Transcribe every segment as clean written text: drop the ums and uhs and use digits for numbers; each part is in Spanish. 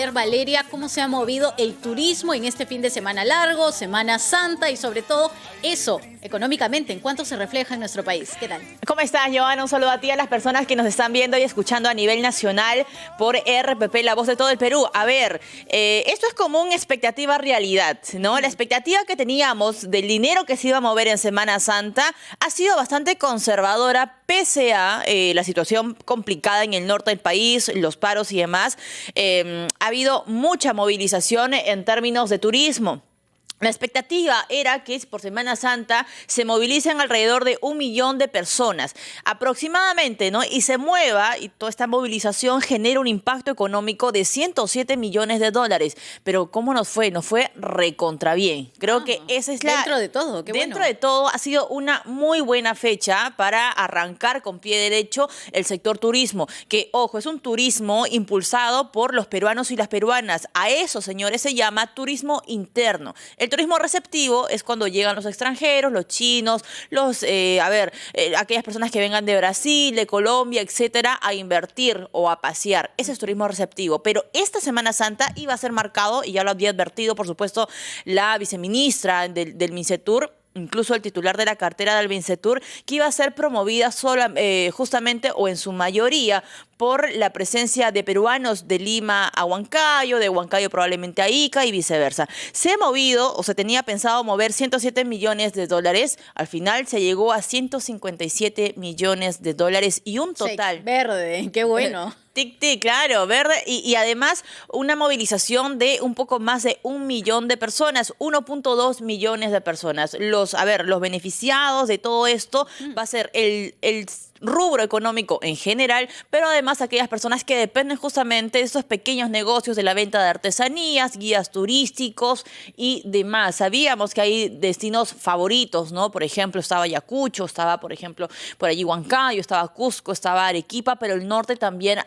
saber, Valeria, cómo se ha movido el turismo en este fin de semana largo, Semana Santa y sobre todo eso, económicamente, en cuánto se refleja en nuestro país. ¿Qué tal? ¿Cómo estás, Joana? Un saludo a ti, a las personas que nos están viendo y escuchando a nivel nacional por RPP, La Voz de todo el Perú. A ver, esto es como una expectativa realidad, ¿no? La expectativa que teníamos del dinero que se iba a mover en Semana Santa ha sido bastante conservadora, pese a la situación complicada en el norte del país, los paros y demás. Ha habido mucha movilización en términos de turismo. La expectativa era que por Semana Santa se movilicen alrededor de 1 millón de personas aproximadamente, ¿no? Y se mueva, y toda esta movilización genera un impacto económico de 107 millones de dólares. Pero ¿cómo nos fue? Nos fue recontra bien. Creo que esa es la... Dentro de todo, qué bueno. Dentro de todo ha sido una muy buena fecha para arrancar con pie derecho el sector turismo. Que, ojo, es un turismo impulsado por los peruanos y las peruanas. A eso, señores, se llama turismo interno. El turismo receptivo es cuando llegan los extranjeros, los chinos, aquellas personas que vengan de Brasil, de Colombia, etcétera, a invertir o a pasear. Ese es turismo receptivo. Pero esta Semana Santa iba a ser marcado, y ya lo había advertido, por supuesto, la viceministra del Mincetur, incluso el titular de la cartera del Mincetur, que iba a ser promovida justamente o en su mayoría por la presencia de peruanos de Lima a Huancayo, de Huancayo probablemente a Ica y viceversa. Se ha movido, o se tenía pensado mover 107 millones de dólares, al final se llegó a 157 millones de dólares y un total... Sí, verde, qué bueno. Tic, claro, verde, y además una movilización de un poco más de 1 millón de personas, 1.2 millones de personas. Los beneficiados de todo esto va a ser el rubro económico en general, pero además aquellas personas que dependen justamente de esos pequeños negocios de la venta de artesanías, guías turísticos y demás. Sabíamos que hay destinos favoritos, ¿no? Por ejemplo, estaba Ayacucho, estaba, por ejemplo, por allí Huancayo, estaba Cusco, estaba Arequipa, pero el norte también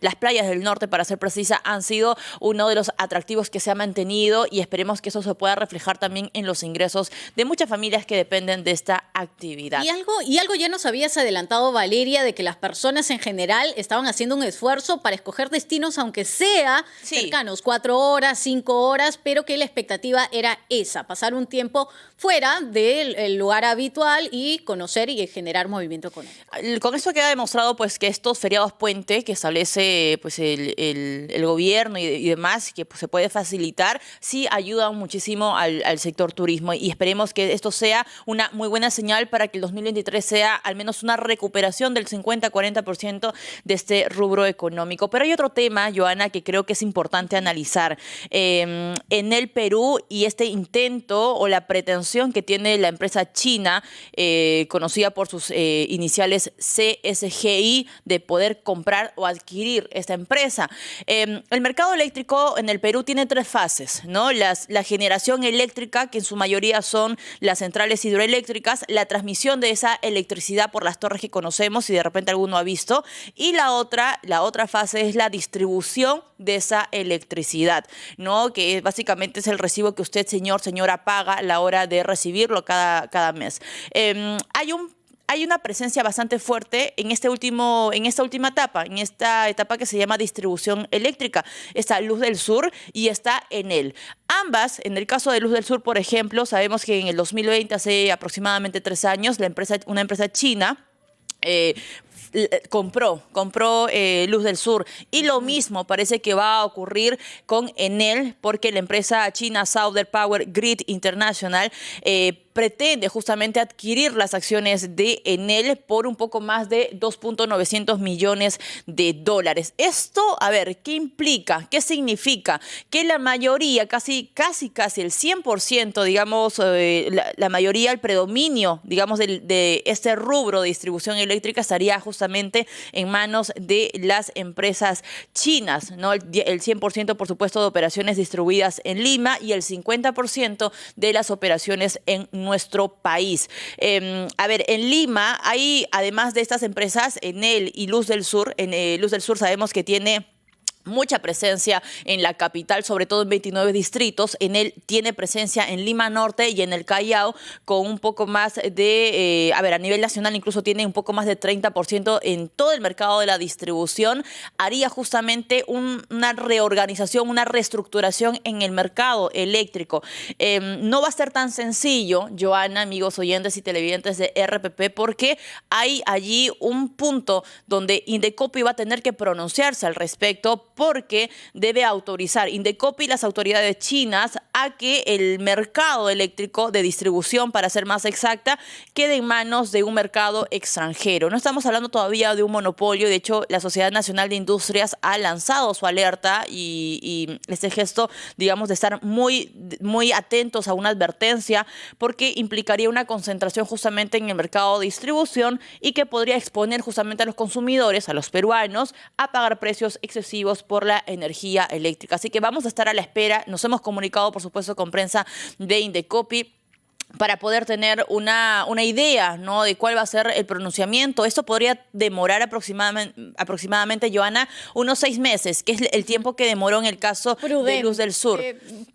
las playas del norte, para ser precisa, han sido uno de los atractivos que se ha mantenido, y esperemos que eso se pueda reflejar también en los ingresos de muchas familias que dependen de esta actividad. Y algo ya nos habías adelantado, Valeria, de que las personas en general estaban haciendo un esfuerzo para escoger destinos, aunque sea cercanos, 4 horas, 5 horas, pero que la expectativa era esa, pasar un tiempo fuera del lugar habitual y conocer y generar movimiento económico. Con esto queda demostrado pues que estos feriados puente que establece pues el gobierno y demás, que pues, se puede facilitar, sí ayudan muchísimo al sector turismo, y esperemos que esto sea una muy buena señal para que el 2023 sea al menos una recuperación del 50-40% de este rubro económico. Pero hay otro tema, Joana, que creo que es importante analizar. En el Perú, y este intento o la pretensión que tiene la empresa china, conocida por sus iniciales CSGI, de poder comprar o adquirir esta empresa. El mercado eléctrico en el Perú tiene 3 fases, ¿no? La generación eléctrica, que en su mayoría son las centrales hidroeléctricas, la transmisión de esa electricidad por las torres que conocemos y de repente alguno ha visto, y la otra fase es la distribución de esa electricidad, ¿no? Que básicamente es el recibo que usted, señora, paga a la hora de recibirlo cada mes. Hay una presencia bastante fuerte en esta última etapa que se llama distribución eléctrica. Está Luz del Sur y está Enel. Ambas, en el caso de Luz del Sur, por ejemplo, sabemos que en el 2020, hace aproximadamente 3 años, una empresa china compró Luz del Sur, y lo mismo parece que va a ocurrir con Enel, porque la empresa china Southern Power Grid International pretende justamente adquirir las acciones de Enel por un poco más de 2.900 millones de dólares. Esto, a ver, ¿qué implica? ¿Qué significa? Que la mayoría, casi el 100%, digamos, la mayoría, el predominio, digamos, de este rubro de distribución eléctrica estaría justamente en manos de las empresas chinas, ¿no? El 100%, por supuesto, de operaciones distribuidas en Lima, y el 50% de las operaciones en nuestro país. A ver, en Lima hay, además de estas empresas, Enel y Luz del Sur, Luz del Sur sabemos que tiene mucha presencia en la capital, sobre todo en 29 distritos. En él tiene presencia en Lima Norte y en el Callao, con un poco más de, a nivel nacional incluso tiene un poco más de 30% en todo el mercado de la distribución. Haría justamente una reorganización, una reestructuración en el mercado eléctrico. No va a ser tan sencillo, Joana, amigos oyentes y televidentes de RPP, porque hay allí un punto donde Indecopi va a tener que pronunciarse al respecto, porque debe autorizar Indecopi y las autoridades chinas a que el mercado eléctrico de distribución, para ser más exacta, quede en manos de un mercado extranjero. No estamos hablando todavía de un monopolio. De hecho, la Sociedad Nacional de Industrias ha lanzado su alerta y este gesto, digamos, de estar muy, muy atentos a una advertencia, porque implicaría una concentración justamente en el mercado de distribución y que podría exponer justamente a los consumidores, a los peruanos, a pagar precios excesivos por la energía eléctrica. Así que vamos a estar a la espera. Nos hemos comunicado, por supuesto, con prensa de Indecopi para poder tener una idea, ¿no?, de cuál va a ser el pronunciamiento. Esto podría demorar aproximadamente, Joana, unos 6 meses, que es el tiempo que demoró en el caso de Luz del Sur.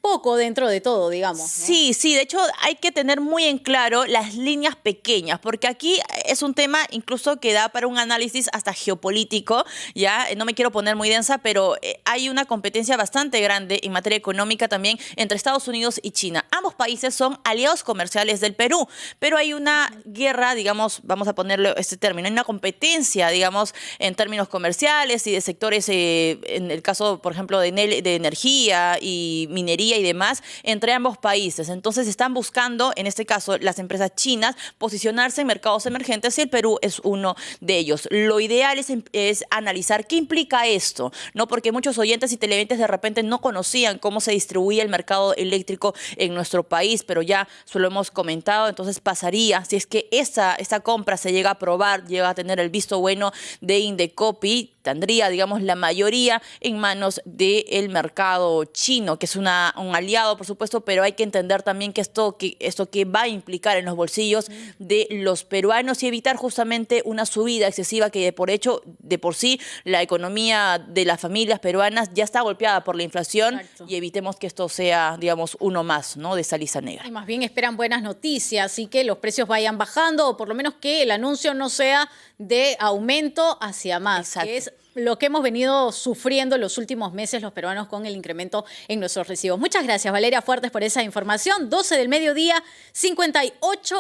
Poco dentro de todo, digamos, ¿no? Sí, sí, de hecho hay que tener muy en claro las líneas pequeñas, porque aquí es un tema incluso que da para un análisis hasta geopolítico, ¿ya? No me quiero poner muy densa, pero hay una competencia bastante grande en materia económica también entre Estados Unidos y China. Ambos países son aliados comerciales del Perú, pero hay una guerra, digamos, vamos a ponerle este término, hay una competencia, digamos, en términos comerciales y de sectores, en el caso, por ejemplo, de energía y minería y demás, entre ambos países. Entonces están buscando, en este caso, las empresas chinas, posicionarse en mercados emergentes y el Perú es uno de ellos. Lo ideal es analizar qué implica esto, ¿no? Porque muchos oyentes y televidentes de repente no conocían cómo se distribuía el mercado eléctrico en nuestro país, pero ya lo hemos comentado. Entonces pasaría, si es que esta compra se llega a aprobar, llega a tener el visto bueno de Indecopi, tendría, digamos, la mayoría en manos del mercado chino, que es un aliado, por supuesto, pero hay que entender también que esto que va a implicar en los bolsillos de los peruanos y evitar justamente una subida excesiva que de por sí la economía de las familias peruanas ya está golpeada por la inflación. Exacto. Y evitemos que esto sea, digamos, uno más, ¿no?, de esa lista negra. Y más bien esperan buenas noticias y que los precios vayan bajando, o por lo menos que el anuncio no sea de aumento hacia más. Exacto. Que es lo que hemos venido sufriendo los últimos meses los peruanos con el incremento en nuestros recibos. Muchas gracias, Valeria Fuertes, por esa información. 12 del mediodía, 58